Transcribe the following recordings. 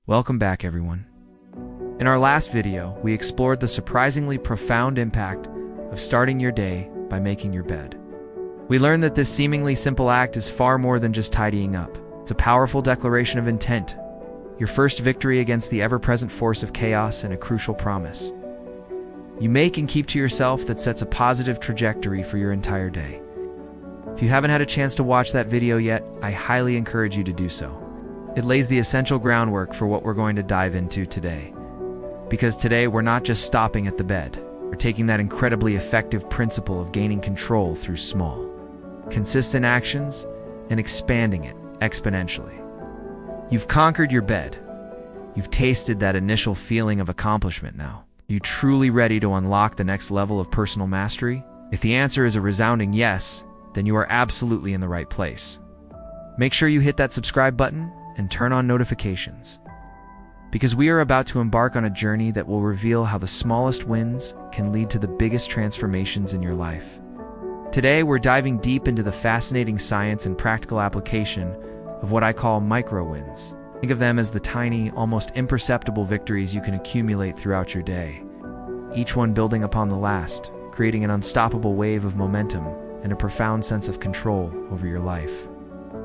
Welcome back, everyone. In our last video, we explored the surprisingly profound impact of starting your day by making your bed. We learned that this seemingly simple act is far more than just tidying up. It's a powerful declaration of intent, your first victory against the ever-present force of chaos, and a crucial promise you make and keep to yourself that sets a positive trajectory for your entire day. If you haven't had a chance to watch that video yet, I highly encourage you to do so. It lays the essential groundwork for what we're going to dive into today. Because today we're not just stopping at the bed, we're taking that incredibly effective principle of gaining control through small, consistent actions and expanding it exponentially. You've conquered your bed. You've tasted that initial feeling of accomplishment now. Are you truly ready to unlock the next level of personal mastery? If the answer is a resounding yes, then you are absolutely in the right place. Make sure you hit that subscribe button and turn on notifications, because we are about to embark on a journey that will reveal how the smallest wins can lead to the biggest transformations in your life. Today, we're diving deep into the fascinating science and practical application of what I call micro-wins. Think of them as the tiny, almost imperceptible victories you can accumulate throughout your day, each one building upon the last, creating an unstoppable wave of momentum and a profound sense of control over your life.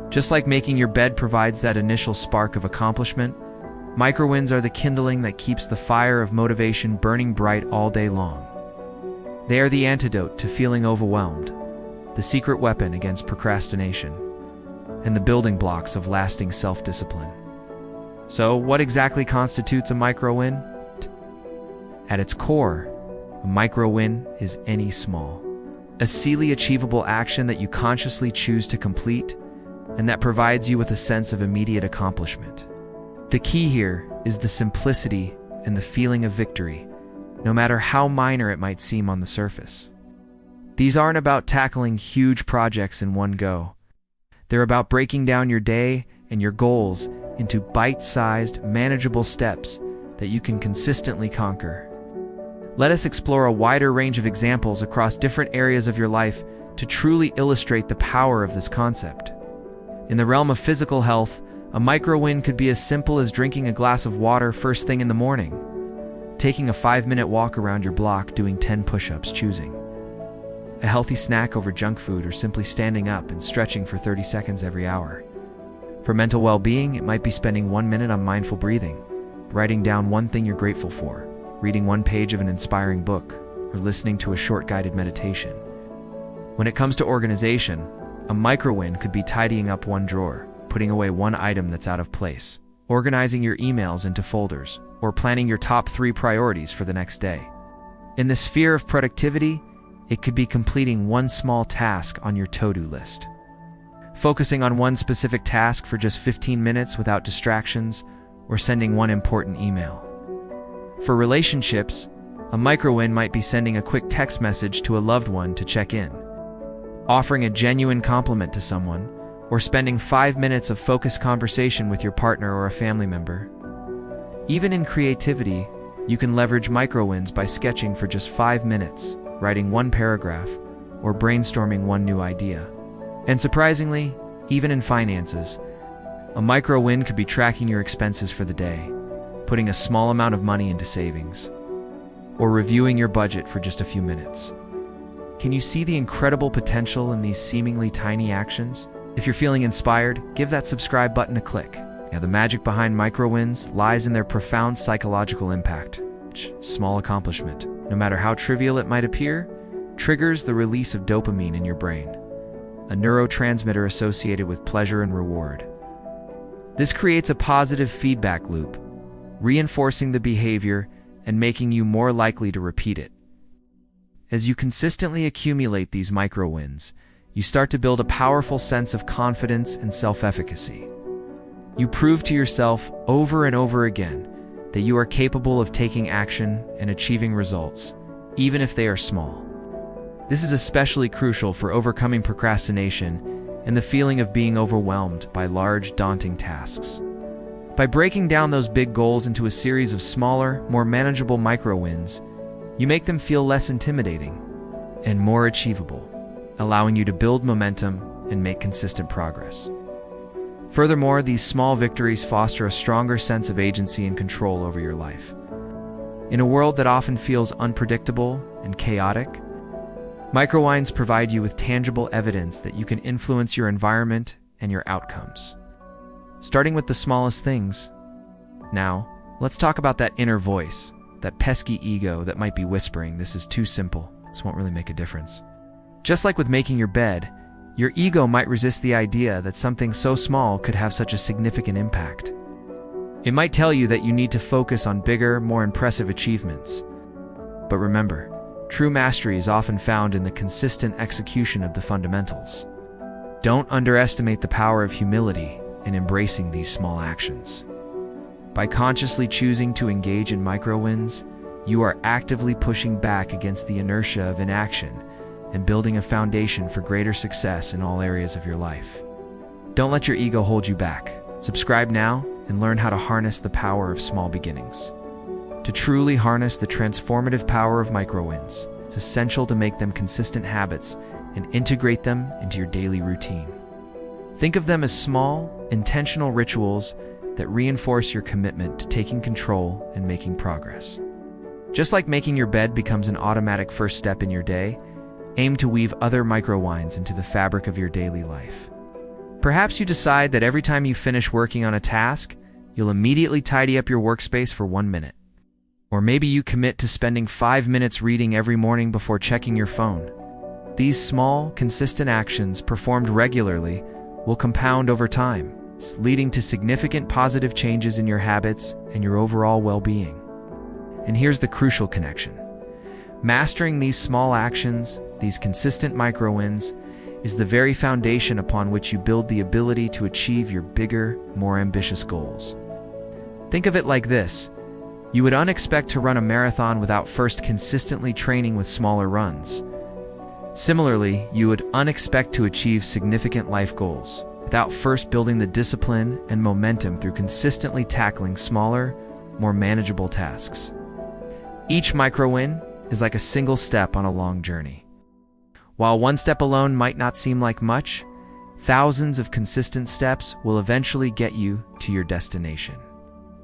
Just like making your bed provides that initial spark of accomplishment, micro-wins are the kindling that keeps the fire of motivation burning bright all day long. They are the antidote to feeling overwhelmed, the secret weapon against procrastination, and the building blocks of lasting self-discipline. So, what exactly constitutes a micro-win? At its core, a micro-win is any small, easily achievable action that you consciously choose to complete and that provides you with a sense of immediate accomplishment. The key here is the simplicity and the feeling of victory, no matter how minor it might seem on the surface. These aren't about tackling huge projects in one go. They're about breaking down your day and your goals into bite-sized, manageable steps that you can consistently conquer. Let us explore a wider range of examples across different areas of your life to truly illustrate the power of this concept. In the realm of physical health, a micro-win could be as simple as drinking a glass of water first thing in the morning, taking a 5-minute walk around your block, doing 10 push-ups, choosing a healthy snack over junk food, or simply standing up and stretching for 30 seconds every hour. For mental well-being, it might be spending 1 minute on mindful breathing, writing down one thing you're grateful for, reading one page of an inspiring book, or listening to a short guided meditation. When it comes to organization, a micro-win could be tidying up one drawer, putting away one item that's out of place, organizing your emails into folders, or planning your top 3 priorities for the next day. In the sphere of productivity, it could be completing one small task on your to-do list, focusing on one specific task for just 15 minutes without distractions, or sending one important email. For relationships, a micro-win might be sending a quick text message to a loved one to check in, offering a genuine compliment to someone, or spending 5 minutes of focused conversation with your partner or a family member. Even in creativity, you can leverage micro-wins by sketching for just 5 minutes, writing one paragraph, or brainstorming one new idea. And surprisingly, even in finances, a micro-win could be tracking your expenses for the day, putting a small amount of money into savings, or reviewing your budget for just a few minutes. Can you see the incredible potential in these seemingly tiny actions? If you're feeling inspired, give that subscribe button a click. Now, the magic behind micro-wins lies in their profound psychological impact. Each small accomplishment, no matter how trivial it might appear, triggers the release of dopamine in your brain, a neurotransmitter associated with pleasure and reward. This creates a positive feedback loop, reinforcing the behavior and making you more likely to repeat it. As you consistently accumulate these micro-wins, you start to build a powerful sense of confidence and self-efficacy. You prove to yourself over and over again that you are capable of taking action and achieving results, even if they are small. This is especially crucial for overcoming procrastination and the feeling of being overwhelmed by large, daunting tasks. By breaking down those big goals into a series of smaller, more manageable micro-wins, you make them feel less intimidating and more achievable, allowing you to build momentum and make consistent progress. Furthermore, these small victories foster a stronger sense of agency and control over your life. In a world that often feels unpredictable and chaotic, microwins provide you with tangible evidence that you can influence your environment and your outcomes. Starting with the smallest things. Now, let's talk about that inner voice, that pesky ego that might be whispering, "This is too simple. This won't really make a difference." Just like with making your bed, your ego might resist the idea that something so small could have such a significant impact. It might tell you that you need to focus on bigger, more impressive achievements. But remember, true mastery is often found in the consistent execution of the fundamentals. Don't underestimate the power of humility in embracing these small actions. By consciously choosing to engage in micro-wins, you are actively pushing back against the inertia of inaction and building a foundation for greater success in all areas of your life. Don't let your ego hold you back. Subscribe now and learn how to harness the power of small beginnings. To truly harness the transformative power of micro-wins, it's essential to make them consistent habits and integrate them into your daily routine. Think of them as small, intentional rituals that reinforce your commitment to taking control and making progress. Just like making your bed becomes an automatic first step in your day, aim to weave other micro-wins into the fabric of your daily life. Perhaps you decide that every time you finish working on a task, you'll immediately tidy up your workspace for 1 minute. Or maybe you commit to spending 5 minutes reading every morning before checking your phone. These small, consistent actions performed regularly will compound over time, leading to significant positive changes in your habits and your overall well-being. And here's the crucial connection. Mastering these small actions, these consistent micro-wins, is the very foundation upon which you build the ability to achieve your bigger, more ambitious goals. Think of it like this. You would unexpect to run a marathon without first consistently training with smaller runs. Similarly, you would unexpect to achieve significant life goals without first building the discipline and momentum through consistently tackling smaller, more manageable tasks. Each micro-win is like a single step on a long journey. While one step alone might not seem like much, thousands of consistent steps will eventually get you to your destination.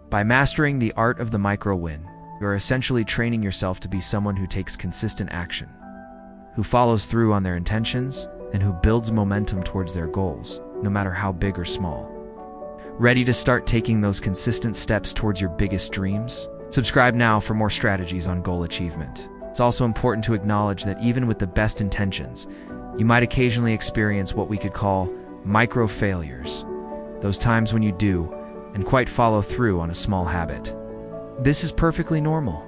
By mastering the art of the micro-win, you're essentially training yourself to be someone who takes consistent action, who follows through on their intentions, and who builds momentum towards their goals, no matter how big or small. Ready to start taking those consistent steps towards your biggest dreams? Subscribe now for more strategies on goal achievement. It's also important to acknowledge that even with the best intentions, you might occasionally experience what we could call micro-failures, those times when you do and quite follow through on a small habit. This is perfectly normal.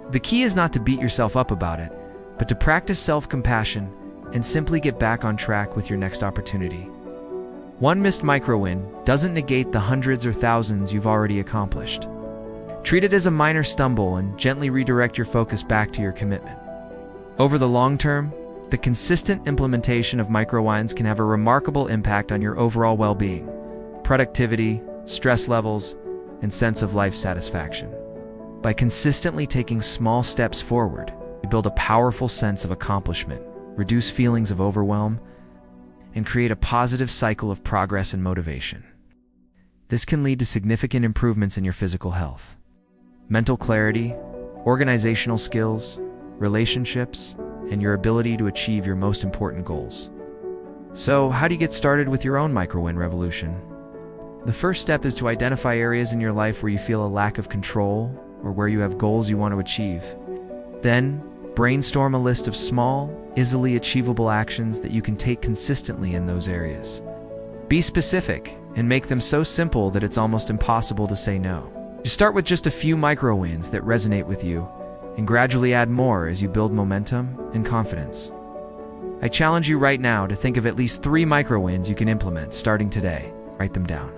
The key is not to beat yourself up about it, but to practice self-compassion and simply get back on track with your next opportunity. One missed micro-win doesn't negate the hundreds or thousands you've already accomplished. Treat it as a minor stumble and gently redirect your focus back to your commitment. Over the long term, the consistent implementation of micro-wins can have a remarkable impact on your overall well-being, productivity, stress levels, and sense of life satisfaction. By consistently taking small steps forward, you build a powerful sense of accomplishment, reduce feelings of overwhelm, and create a positive cycle of progress and motivation. This can lead to significant improvements in your physical health, mental clarity, organizational skills, relationships, and your ability to achieve your most important goals. So, how do you get started with your own micro-win revolution? The first step is to identify areas in your life where you feel a lack of control or where you have goals you want to achieve. Then, brainstorm a list of small, easily achievable actions that you can take consistently in those areas. Be specific and make them so simple that it's almost impossible to say no. You start with just a few micro-wins that resonate with you and gradually add more as you build momentum and confidence. I challenge you right now to think of at least 3 micro-wins you can implement starting today. Write them down.